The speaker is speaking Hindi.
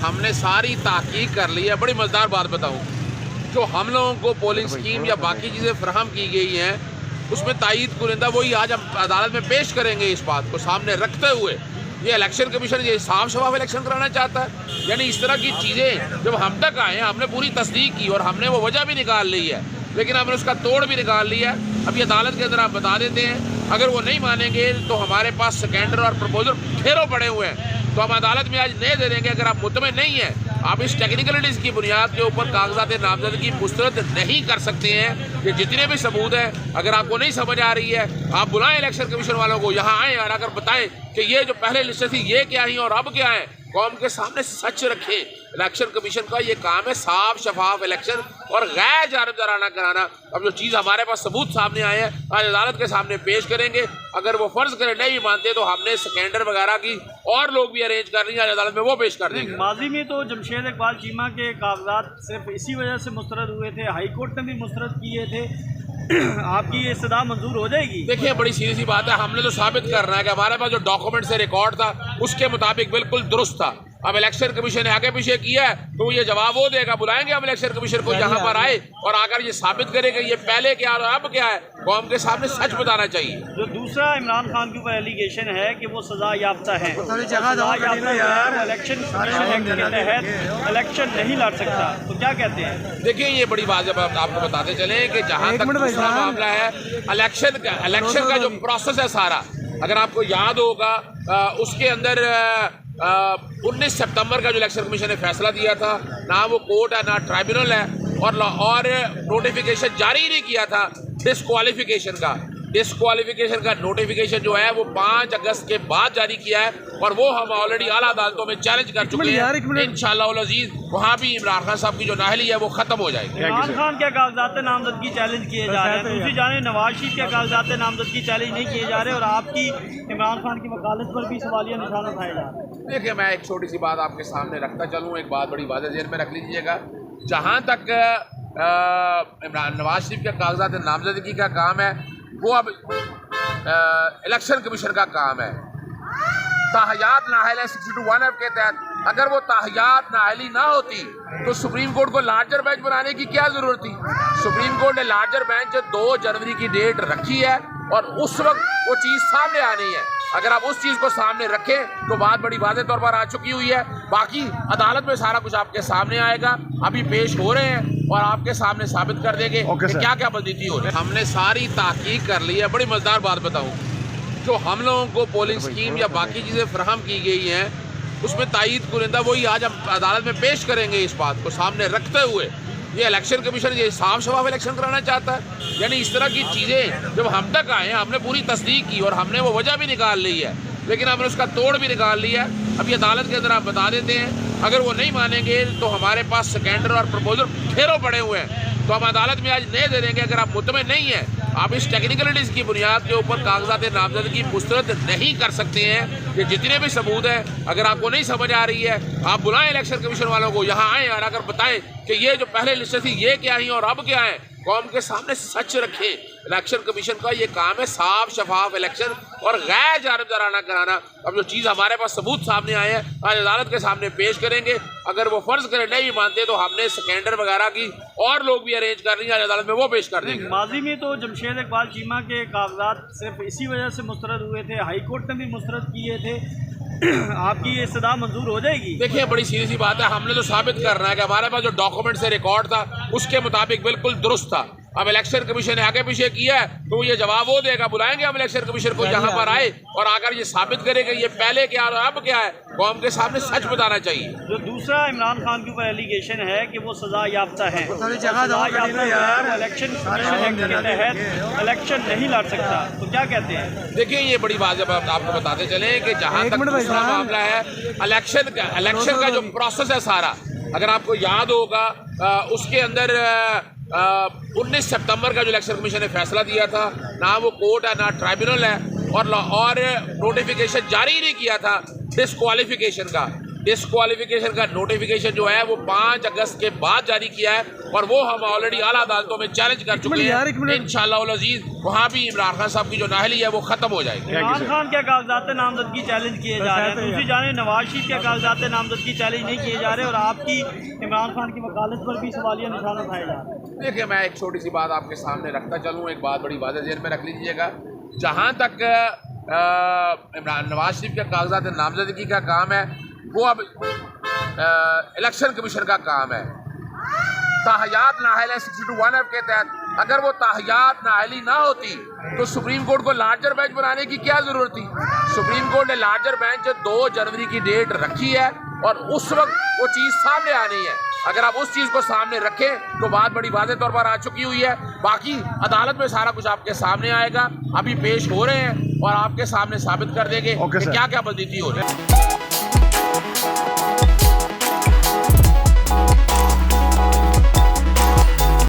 हमने सारी तहकीक कर ली है। बड़ी मज़ेदार बात बताऊं, जो हम लोगों को पोलिंग स्कीम या बाकी चीज़ें फराहम की गई हैं उसमें तायीद कुरिंदा वही आज हम अदालत में पेश करेंगे। इस बात को सामने रखते हुए ये इलेक्शन कमीशन ये साफ शफाफ इलेक्शन कराना चाहता है। यानी इस तरह की चीज़ें जब हम तक आए, हमने पूरी तस्दीक की और हमने वो वजह भी निकाल ली है, लेकिन हमने उसका तोड़ भी निकाल लिया। अब ये अदालत के अंदर आप बता देते हैं, अगर वो नहीं मानेंगे तो हमारे पास सेकेंडर और प्रपोजल ढेरों पड़े हुए हैं, तो हम अदालत में आज नहीं दे देंगे। अगर आप मुतमिन नहीं हैं, आप इस टेक्निकलिटीज़ की बुनियाद के ऊपर कागजात नामजदगी मुस्तरद नहीं कर सकते हैं। ये जितने भी सबूत हैं, अगर आपको नहीं समझ आ रही है, आप बुलाएं इलेक्शन कमीशन वालों को, यहाँ आएँ और अगर बताएं कि ये जो पहले लिस्ट थी ये क्या ही और अब क्या है, कौम के सामने सच रखें। इलेक्शन कमीशन का ये काम है साफ शफाफ इलेक्शन और गैर जानबदाराना कराना। अब जो चीज़ हमारे पास सबूत सामने आए हैं आज अदालत के सामने पेश करेंगे। अगर वो फर्ज करें नहीं मानते तो हमने सेकेंडर वगैरह की और लोग भी अरेंज कर रही हैं, आज अदालत में वो पेश कर देंगे। माजी में तो जमशेद इकबाल चीमा के कागजात सिर्फ इसी वजह से मुस्तरद हुए थे, हाई कोर्ट ने भी मुस्तरद किए थे, आपकी ये इस्तदा मंजूर हो जाएगी? देखिए बड़ी सीधी सी बात है, हमने तो साबित करना है कि हमारे पास जो डॉक्यूमेंट से रिकॉर्ड था उसके मुताबिक बिल्कुल दुरुस्त था। अब इलेक्शन कमीशन ने आगे पीछे किया है तो ये जवाब वो देगा। बुलाएंगे हम इलेक्शन कमीशन को, यहाँ पर आए और आकर ये साबित करेगा ये पहले क्या और अब क्या है, कौम के सामने सच बताना चाहिए। जो दूसरा इमरान खान के ऊपर एलिगेशन है कि वो सजा याफ्ता है, इलेक्शन एक्ट के तहत इलेक्शन नहीं लड़ सकता, तो क्या कहते हैं? देखिए ये बड़ी बात जब आपको बताते चले कि जहाँ तक दूसरा मामला है इलेक्शन का जो प्रोसेस है सारा, अगर आपको याद होगा उसके अंदर 19 सितंबर का जो इलेक्शन कमीशन ने फैसला दिया था, ना वो कोर्ट है ना ट्राइब्यूनल है, और नोटिफिकेशन जारी ही नहीं किया था डिस्क्वालिफिकेशन का नोटिफिकेशन जो है वो 5 अगस्त के बाद जारी किया है और वो हम ऑलरेडी आला अदालतों में चैलेंज कर चुके हैं। इंशाअल्लाह अज़ीज़ वहाँ भी इमरान खान साहब की जो नाहली है वो खत्म हो जाएगी। इमरान खान के कागजात नामजदगी चैलेंज किए जा रहे हैं, दूसरी जाने नवाज शरीफ के कागजात नामजदगी चैलेंज नहीं किए जा रहे और आपकी इमरान खान की वकालत पर भी सवालिया निशान उठाए जा रहे हैं। देखिए मैं एक छोटी सी बात आपके सामने रखता चलूँ, एक बात बड़ी वाज़ेह ज़हन में रख लीजिएगा। जहाँ तक नवाज शरीफ के कागजात नामजदगी का काम है वो अब इलेक्शन कमीशन का काम है। ताहयात नाअहल 62(1) के तहत अगर वो ताहयात नाअहली ना होती तो सुप्रीम कोर्ट को लार्जर बेंच बनाने की क्या ज़रूरत थी। सुप्रीम कोर्ट ने लार्जर बेंच 2 जनवरी की डेट रखी है और उस वक्त वो चीज़ सामने आनी है। अगर आप उस चीज़ को सामने रखें तो बात बड़ी वाज़ेह तौर पर आ चुकी हुई है। बाकी अदालत में सारा कुछ आपके सामने आएगा, अभी पेश हो रहे हैं और आपके सामने साबित कर देंगे कि क्या क्या बदनीति हो रही है। हमने सारी तहकीक कर ली है। बड़ी मज़ेदार बात बताऊं, जो हम लोगों को पोलिंग स्कीम या बाकी चीज़ें फराहम की गई हैं उसमें तायीद कुरिंदा वही आज हम अदालत में पेश करेंगे। इस बात को सामने रखते हुए ये इलेक्शन कमीशन ये साफ शफाफ इलेक्शन कराना चाहता है। यानी इस तरह की चीज़ें जब हम तक आए, हमने पूरी तस्दीक की और हमने वो वजह भी निकाल ली है, लेकिन हमने उसका तोड़ भी निकाल लिया। अब ये अदालत के अंदर आप बता देते हैं, अगर वो नहीं मानेंगे तो हमारे पास सेकेंडर और प्रपोजल ढेरों पड़े हुए हैं, तो हम अदालत में आज नहीं दे देंगे। अगर आप मुतमिन नहीं हैं, आप इस टेक्निकलिटीज़ की बुनियाद के ऊपर कागजात नामजदगी मुस्तरद नहीं कर सकते हैं। ये जितने भी सबूत हैं, अगर आपको नहीं समझ आ रही है, आप बुलाएं इलेक्शन कमीशन वालों को, यहाँ आएँ और अगर बताएं कि ये जो पहले लिस्ट थी ये क्या ही और अब क्या है, कौम के सामने सच रखें। इलेक्शन कमीशन का ये काम है साफ शफाफ इलेक्शन और गैर जानबदाराना कराना। अब जो चीज़ हमारे पास सबूत सामने आए हैं आज अदालत के सामने पेश करेंगे। अगर वो फर्ज करें नहीं मानते तो हमने सेकेंडर वगैरह की और लोग भी अरेंज कर रही हैं, आज अदालत में वो पेश कर देंगे। माजी में तो जमशेद इकबाल चीमा के कागजात सिर्फ इसी वजह से मुस्तरद हुए थे, हाई कोर्ट ने भी मुस्तरद किए थे, आपकी ये इस्तदा मंजूर हो जाएगी? देखिए बड़ी सीधी सी बात है, हमने तो साबित करना है कि हमारे पास जो डॉक्यूमेंट से रिकॉर्ड था उसके मुताबिक बिल्कुल दुरुस्त था। अब इलेक्शन कमीशन ने आगे पीछे किया है तो ये जवाब वो देगा। बुलाएंगे हम इलेक्शन कमीशन को, यहाँ पर आए और आकर ये साबित करेगा ये पहले क्या और अब क्या है, कौम के सामने सच बताना चाहिए। जो दूसरा इमरान खान के ऊपर एलिगेशन है कि वो सजा याफ्ता है, इलेक्शन एक्ट के तहत इलेक्शन नहीं लड़ सकता, तो क्या कहते हैं? देखिए ये बड़ी बात जब आपको बताते चले कि जहाँ तक दूसरा मामला है इलेक्शन का जो प्रोसेस है सारा, अगर आपको याद होगा उसके अंदर 19 सितंबर का जो इलेक्शन कमीशन ने फैसला दिया था, ना वो कोर्ट है ना ट्राइब्यूनल है, और नोटिफिकेशन जारी ही नहीं किया था डिस्क्वालिफिकेशन का नोटिफिकेशन जो है वो 5 अगस्त के बाद जारी किया है और वो हम ऑलरेडी आला अदालतों में चैलेंज कर चुके हैं। इंशाअल्लाह उल अजीज वहाँ भी इमरान खान साहब की जो नाअहली है वो खत्म हो जाएगी। इमरान खान के कागजात नामजदगी चैलेंज किए जा रहे हैं, दूसरी जाने नवाज शरीफ के कागजात नामजदगी चैलेंज नहीं किए जा रहे और आपकी इमरान खान की वकालत पर भी सवालिया निशान उठाए जा रहे हैं। देखिए, मैं एक छोटी सी बात आपके सामने रखता चलूँ, एक बात बड़ी वाज़ेह ज़हन में रख लीजिएगा। जहाँ तक नवाज शरीफ के कागजात नामजदगी का काम है वो अब इलेक्शन कमीशन का काम है। ताहयात नाअहल है 62(1) के तहत अगर वो ताहयात नाअहली ना होती तो सुप्रीम कोर्ट को लार्जर बेंच बनाने की क्या ज़रूरत थी। सुप्रीम कोर्ट ने लार्जर बेंच 2 जनवरी की डेट रखी है और उस वक्त वो चीज़ सामने आनी है। अगर आप उस चीज़ को सामने रखें तो बात बड़ी वाज़ेह तौर पर आ चुकी हुई है। बाकी अदालत में सारा कुछ आपके सामने आएगा, अभी पेश हो रहे हैं और आपके सामने साबित कर देंगे कि क्या क्या बदनीति हो रही है।